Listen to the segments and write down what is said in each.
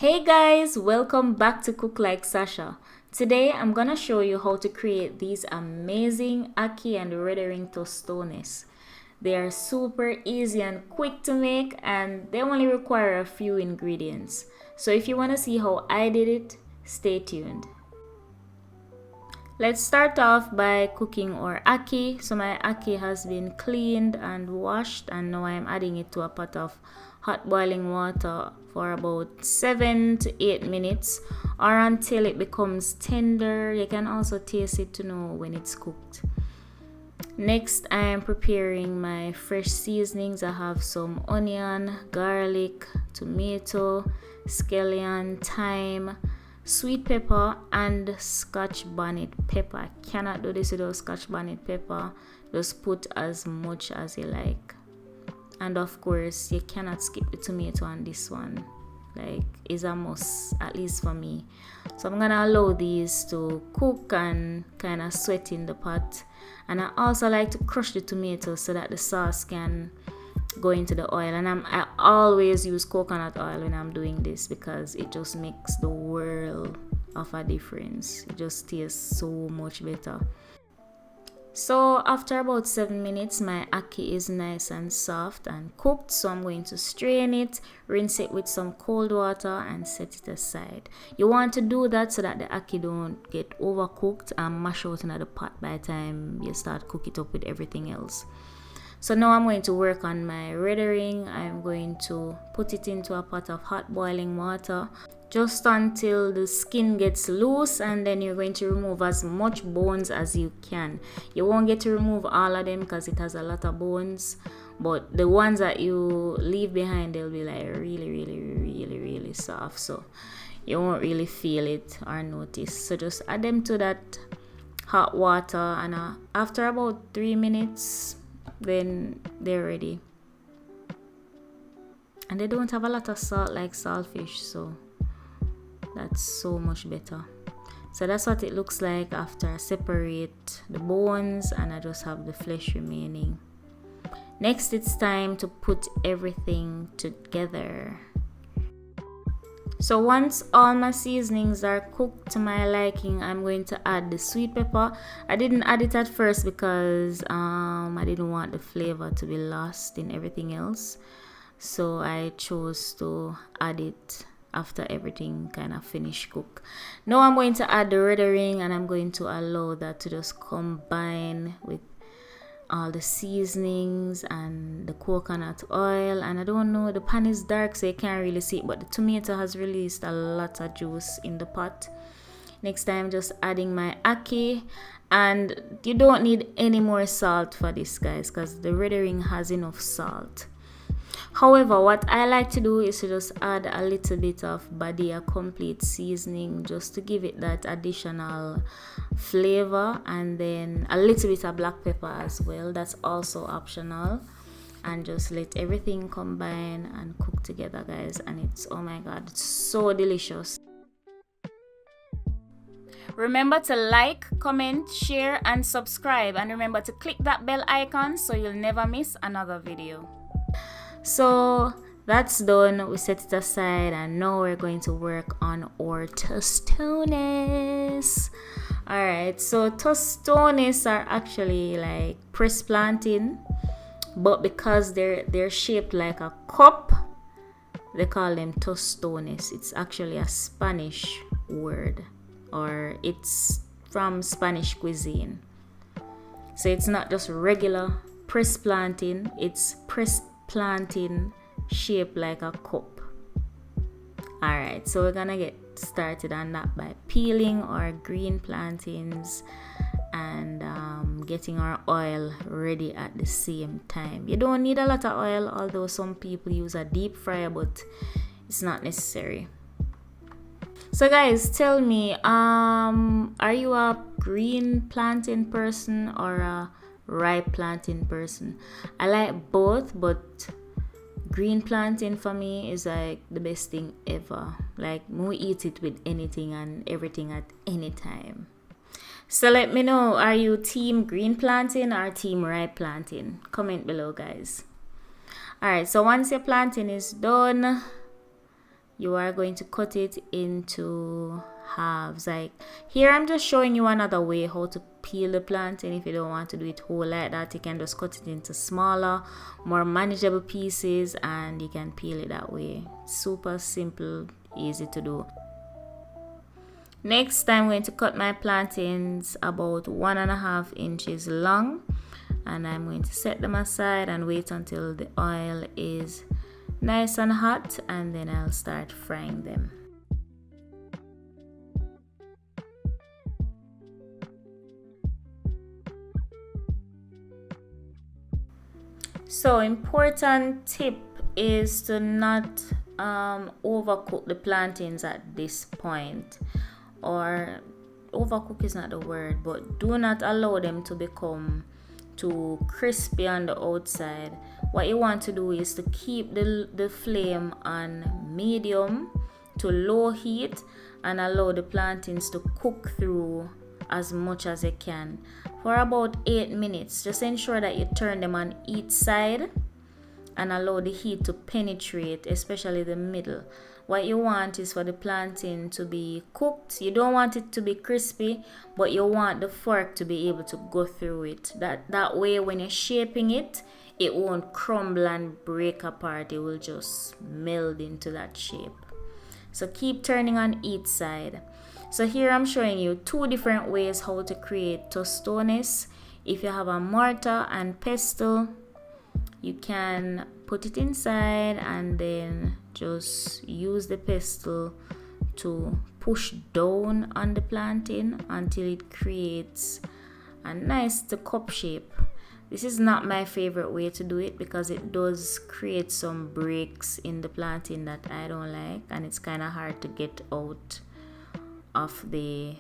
Hey guys, welcome back to Cook Like Sasha. Today I'm gonna show you how to create these amazing ackee and ring tostones. They are super easy and quick to make and they only require a few ingredients. So if you want to see how I did it, stay tuned. Let's start off by cooking our ackee. So my ackee has been cleaned and washed and now I'm adding it to a pot of hot boiling water for about 7 to 8 minutes or until it becomes tender. You can also taste it to know when it's cooked. Next, I am preparing my fresh seasonings. I have some onion, garlic, tomato, scallion, thyme, sweet pepper, and scotch bonnet pepper. I cannot do this without scotch bonnet pepper. Just put as much as you like. And of course, you cannot skip the tomato on this one. Like, it's a must, at least for me. So I'm gonna allow these to cook and kind of sweat in the pot. And I also like to crush the tomato so that the sauce can go into the oil. And I always use coconut oil when I'm doing this because it just makes the world of a difference. It just tastes so much better. So after about 7 minutes, my ackee is nice and soft and cooked. So I'm going to strain it, rinse it with some cold water and set it aside. You want to do that so that the ackee don't get overcooked and mash out into the pot by the time you start cook it up with everything else. So now I'm going to work on my ring. I'm going to put it into a pot of hot boiling water just until the skin gets loose, and then you're going to remove as much bones as you can. You won't get to remove all of them because it has a lot of bones, but the ones that you leave behind, they'll be like really soft, so you won't really feel it or notice. So just add them to that hot water, and after about 3 minutes, then they're ready. And they don't have a lot of salt like saltfish, so that's so much better. So that's what it looks like after I separate the bones and I just have the flesh remaining. Next, it's time to put everything together. So once all my seasonings are cooked to my liking, I'm going to add the sweet pepper. I didn't add it at first because I didn't want the flavor to be lost in everything else. So I chose to add it after everything kind of finished cook. Now I'm going to add the ring and I'm going to allow that to just combine with all the seasonings and the coconut oil. And I don't know, the pan is dark so you can't really see it, but the tomato has released a lot of juice in the pot. Next time, just adding my ackee, and you don't need any more salt for this, guys, because the ring has enough salt. However, what I like to do is to just add a little bit of Badia complete seasoning just to give it that additional flavor, and then a little bit of black pepper as well. That's also optional. And just let everything combine and cook together, guys, and it's, oh my god, it's so delicious. Remember to like, comment, share and subscribe, and remember to click that bell icon so you'll never miss another video. So that's done. We set it aside and now we're going to work on our tostones. Alright, so tostones are actually like pressed plantain, but because they're shaped like a cup, they call them tostones. It's actually a Spanish word, or it's from Spanish cuisine. So it's not just regular pressed plantain, it's pressed plantain shaped like a cup. Alright, so we're gonna get started on that by peeling our green plantains and getting our oil ready at the same time. You don't need a lot of oil, although some people use a deep fryer, but it's not necessary. So guys, tell me, are you a green plantain person or a ripe plantain person? I like both, but green plantain for me is like the best thing ever. Like, we eat it with anything and everything at any time. So let me know, are you team green plantain or team ripe plantain? Comment below, guys. Alright, so once your plantain is done, you are going to cut it into halves. Like here I'm just showing you another way how to peel the plantain. If you don't want to do it whole like that, you can just cut it into smaller, more manageable pieces, and you can peel it that way. Super simple, easy to do. Next, I'm going to cut my plantains about 1.5 inches long, and I'm going to set them aside and wait until the oil is nice and hot, and then I'll start frying them. So important tip is to not overcook the plantains at this point. Or overcook is not the word, but do not allow them to become too crispy on the outside. What you want to do is to keep the flame on medium to low heat and allow the plantains to cook through as much as you can for about 8 minutes. Just ensure that you turn them on each side and allow the heat to penetrate, especially the middle. What you want is for the plantain to be cooked. You don't want it to be crispy, but you want the fork to be able to go through it. That way when you're shaping it, it won't crumble and break apart. It will just meld into that shape. So keep turning on each side. So here I'm showing you 2 different ways how to create tostones. If you have a mortar and pestle, you can put it inside and then just use the pestle to push down on the plantain until it creates a nice cup shape. This is not my favorite way to do it because it does create some breaks in the plantain that I don't like, and it's kind of hard to get out of the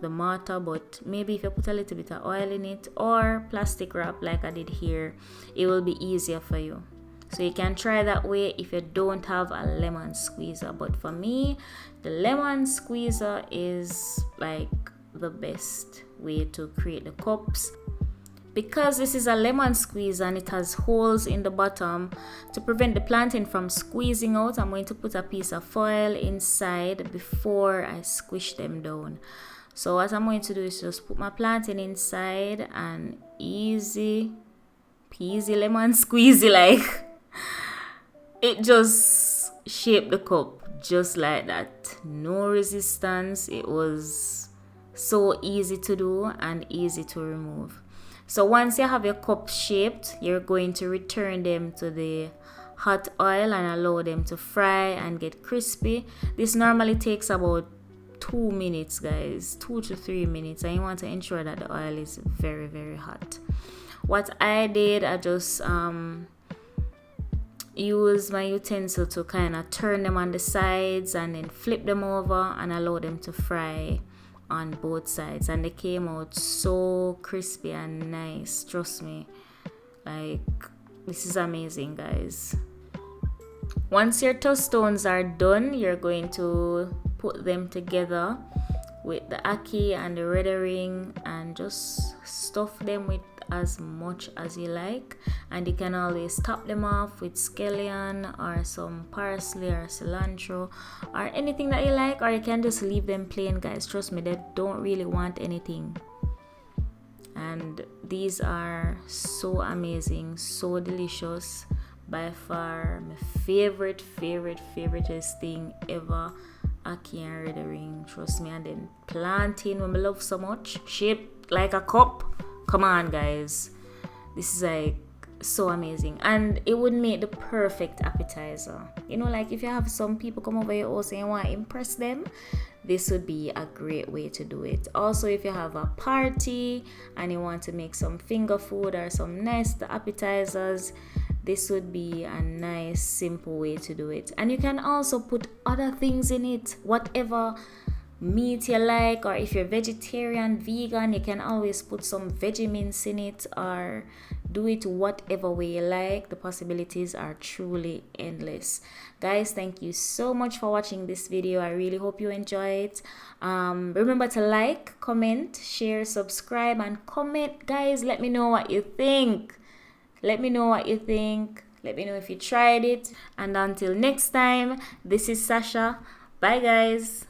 mortar. But maybe if you put a little bit of oil in it or plastic wrap like I did here, it will be easier for you. So you can try that way if you don't have a lemon squeezer. But for me, the lemon squeezer is like the best way to create the cups. Because this is a lemon squeeze and it has holes in the bottom, to prevent the plantain from squeezing out, I'm going to put a piece of foil inside before I squish them down. So what I'm going to do is just put my plantain inside and easy peasy lemon squeezy, like it just shaped the cup just like that. No resistance. It was so easy to do and easy to remove. So once you have your cup shaped, you're going to return them to the hot oil and allow them to fry and get crispy. This normally takes about 2 minutes, guys, 2 to 3 minutes, and you want to ensure that the oil is very, very hot. What I did, I just use my utensil to kind of turn them on the sides and then flip them over and allow them to fry on both sides, and they came out so crispy and nice. Trust me, like this is amazing, guys. Once your tostones are done, you're going to put them together with the ackee and the red ring and just stuff them with as much as you like, and you can always top them off with scallion or some parsley or cilantro or anything that you like, or you can just leave them plain, guys. Trust me, they don't really want anything. And these are so amazing, so delicious. By far my favoriteest thing ever, ackee and red ring. Trust me. And then plantain, when I love so much, shaped like a cup. Come on, guys, this is like so amazing, and it would make the perfect appetizer. You know, like if you have some people come over your house and you want to impress them, this would be a great way to do it. Also, if you have a party and you want to make some finger food or some nice appetizers, this would be a nice simple way to do it. And you can also put other things in it, whatever meat you like, or if you're vegetarian, vegan, you can always put some veggie mince in it, or do it whatever way you like. The possibilities are truly endless. Guys, thank you so much for watching this video. I really hope you enjoy it. Remember to like, comment, share, subscribe, and comment. Guys, let me know what you think. Let me know if you tried it. And until next time, this is Sasha. Bye guys.